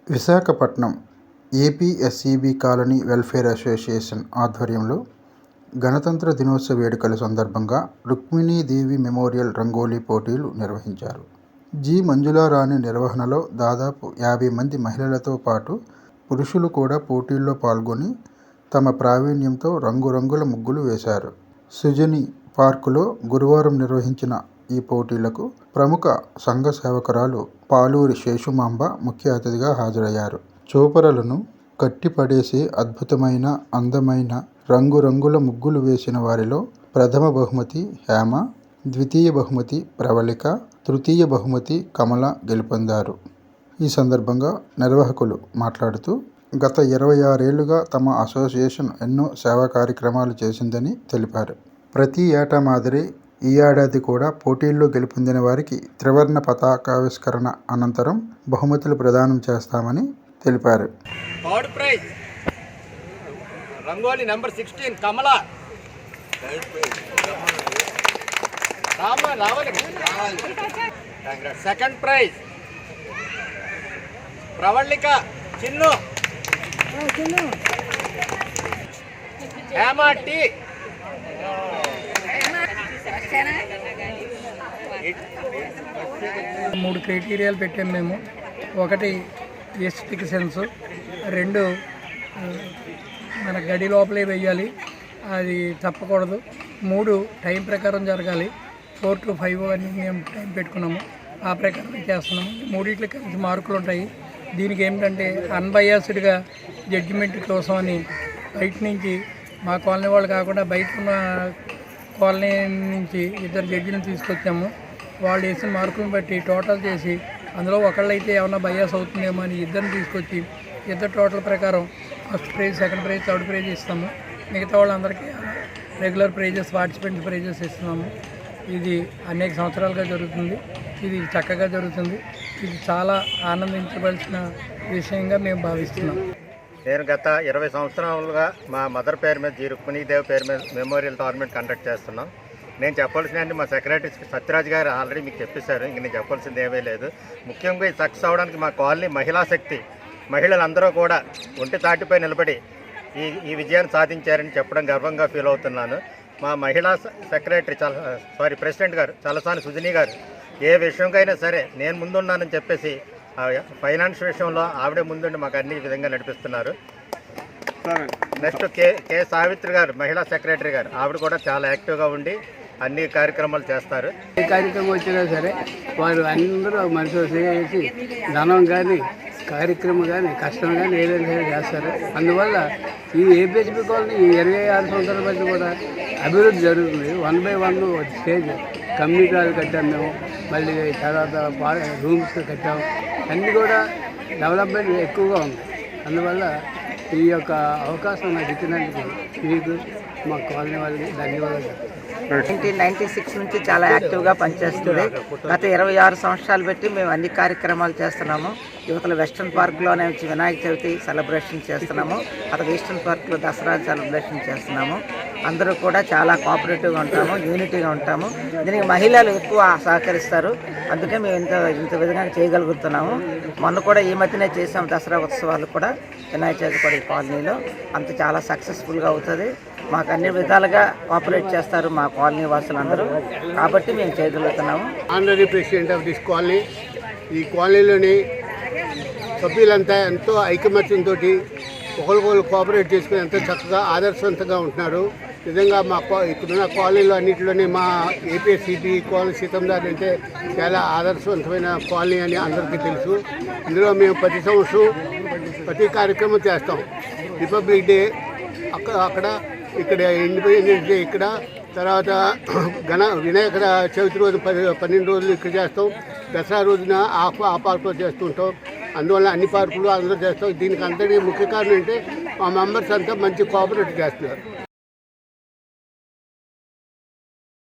Visakhapatnam ఏపీఎస్ఈబీ colony welfare association ఆధ్వర్యంలో గణతంత్ర దినోత్సవ వేడుకల సందర్భంగా రుక్మిణీదేవి మెమోరియల్ రంగోలీ పోటీలు నిర్వహించారు. జి. మంజులారాణి నిర్వహణలో దాదాపు 50 మంది మహిళలతో పాటు పురుషులు కూడా పోటీల్లో పాల్గొని తమ ప్రావీణ్యంతో రంగురంగుల ముగ్గులు వేశారు. సుజని పార్కులో గురువారం నిర్వహించిన ఈ పోటీలకు ప్రముఖ సంఘ సేవకురాలు పాలూరి శేషుమాంబ ముఖ్య అతిథిగా హాజరయ్యారు. చూపరలను కట్టిపడేసే అద్భుతమైన, అందమైన రంగురంగుల ముగ్గులు వేసిన వారిలో ప్రథమ బహుమతి హేమ, ద్వితీయ బహుమతి ప్రవళిక, తృతీయ బహుమతి కమల గెలుపొందారు. ఈ సందర్భంగా నిర్వాహకులు మాట్లాడుతూ గత 26 ఏళ్లుగా తమ అసోసియేషన్ ఎన్నో సేవా కార్యక్రమాలు చేసిందని తెలిపారు. ప్రతి ఏటా మాదిరి ఈ ఏడాది కూడా పోటీల్లో గెలుపొందిన వారికి త్రివర్ణ పతాకావిష్కరణ అనంతరం బహుమతులు ప్రదానం చేస్తామని తెలిపారు. Third prize rangoli number 16 Kamala. Second prize Pravalika Chinnu. Hema T. మూడు క్రైటీరియాలు పెట్టాము మేము. ఒకటి ఎస్థెటిక్ సెన్స్, 2 మన గడి లోపలే వేయాలి, అది తప్పకూడదు, 3 టైం ప్రకారం జరగాలి, 4 to 5 అని మేము టైం పెట్టుకున్నాము. ఆ ప్రకారం చేస్తున్నాము. మూడింటికి కలిసి మార్కులు ఉంటాయి. దీనికి ఏమిటంటే అన్బయాస్డ్గా జడ్జిమెంట్ కోసం అని బయట నుంచి మా కాలనీ వాళ్ళు కాకుండా బయట ఉన్న కాలనీ నుంచి 2 జడ్జిలను తీసుకొచ్చాము. వాళ్ళు వేసిన మార్కులను బట్టి టోటల్ చేసి అందులో ఒకళ్ళైతే ఏమన్నా బయాస్ అవుతుందేమో అని 2 తీసుకొచ్చి 2 టోటల్ ప్రకారం first prize, second prize, third prize ఇస్తాము. మిగతా వాళ్ళందరికీ రెగ్యులర్ ప్రైజెస్, పార్టిసిపెంట్ ప్రైజెస్ ఇస్తున్నాము. ఇది అనేక సంవత్సరాలుగా జరుగుతుంది. ఇది చక్కగా జరుగుతుంది. ఇది చాలా ఆనందించవలసిన విషయంగా మేము భావిస్తున్నాం. నేను గత 20 సంవత్సరాలుగా మా మదర్ పేరు మీద జి. రుక్మిణీదేవి పేరు మీద మెమోరియల్ టోర్నమెంట్ కండక్ట్ చేస్తున్నాం. నేను చెప్పాల్సిన మా సెక్రటరీ సత్యరాజ్ గారు ఆల్రెడీ మీకు చెప్పేశారు. ఇంక నేను చెప్పాల్సింది ఏమీ లేదు. ముఖ్యంగా ఇది సక్సెస్ అవడానికి మా కాలనీ మహిళా శక్తి, మహిళలందరూ కూడా ఒంటి తాటిపై నిలబడి ఈ విజయాన్ని సాధించారని చెప్పడం గర్వంగా ఫీల్ అవుతున్నాను. మా మహిళా సెక్రటరీ ప్రెసిడెంట్ గారు చలసాని సుజని గారు ఏ విషయంకైనా సరే నేను ముందున్నానని చెప్పేసి ఫైనాన్స్ విషయంలో ఆవిడే ముందుండి మాకు అన్ని విధంగా నడిపిస్తున్నారు. నెక్స్ట్ కే సావిత్రి గారు మహిళా సెక్రటరీ గారు, ఆవిడ కూడా చాలా యాక్టివ్గా ఉండి అన్ని కార్యక్రమాలు చేస్తారు. ఏ కార్యక్రమం వచ్చినా సరే వారు అందరూ మనసు చేసి ధనం కానీ, కార్యక్రమం కానీ, కష్టం కానీ ఏదైనా సరే చేస్తారు. అందువల్ల ఈ ఏపీఎస్బీ కాలనీ ఈ 26 సంవత్సరాల బట్టి కూడా అభివృద్ధి జరుగుతుంది. 1 by 1 స్టేజ్ కమ్యూనిటీ హాల్ కట్టాము మేము. మళ్ళీ తర్వాత రూమ్స్ కట్టాము. అన్నీ కూడా డెవలప్మెంట్ ఎక్కువగా ఉంది. అందువల్ల ఈ యొక్క అవకాశం నాకు ఇచ్చినందుకు మీకు మా కాలనీ వాళ్ళకి ధన్యవాదాలు. 1996 నుంచి చాలా యాక్టివ్గా పనిచేస్తుంది. గత 26 సంవత్సరాలు పెట్టి మేము అన్ని కార్యక్రమాలు చేస్తున్నాము. యువతల వెస్ట్రన్ పార్క్లోనే వినాయక చవితి సెలబ్రేషన్ చేస్తున్నాము. అక్కడ ఈస్టర్న్ పార్క్లో దసరా సెలబ్రేషన్ చేస్తున్నాము. అందరూ కూడా చాలా కోఆపరేటివ్గా ఉంటాము, యూనిటీగా ఉంటాము. దీనికి మహిళలు ఎక్కువ సహకరిస్తారు. అందుకే మేము ఇంత విధంగా చేయగలుగుతున్నాము. మొన్న కూడా ఈ మధ్యనే చేసాము దసరా ఉత్సవాలు కూడా, వినాయక చవితి కూడా ఈ కాలనీలో. అంత చాలా సక్సెస్ఫుల్గా అవుతుంది. మాకు అన్ని విధాలుగా కోఆపరేట్ చేస్తారు మా కాలనీ వాసులందరూ. కాబట్టి మేము చేయగలుగుతున్నాము. Honorary president of this colony. ఈ కాలనీలోని సభ్యులంతా ఎంతో ఐకమత్యంతో ఒకరికొకరు కోఆపరేట్ చేసుకుని ఎంతో చక్కగా ఆదర్శవంతంగా ఉంటున్నారు. నిజంగా మా ఇక్కడున్న కాలనీలో అన్నింటిలోనే మా ఏపీఎస్ఈబీ కాలనీ సీతందారి అంటే చాలా ఆదర్శవంతమైన కాలనీ అని అందరికీ తెలుసు. ఇందులో మేము ప్రతి సంవత్సరం ప్రతి కార్యక్రమం చేస్తాం. రిపబ్లిక్ డే అక్కడ, ఇక్కడ ఇండిపెండెన్స్ డే ఇక్కడ, తర్వాత వినాయక చవితి రోజు 12 రోజులు ఇక్కడ చేస్తాం. దసరా రోజున ఆ పార్కులో చేస్తుంటాం. అందువల్ల అన్ని పార్కులు అందరూ చేస్తాం. దీనికి అంతటి ముఖ్య కారణం అంటే మా మెంబర్స్ అంతా మంచి కోఆపరేట్ చేస్తున్నారు.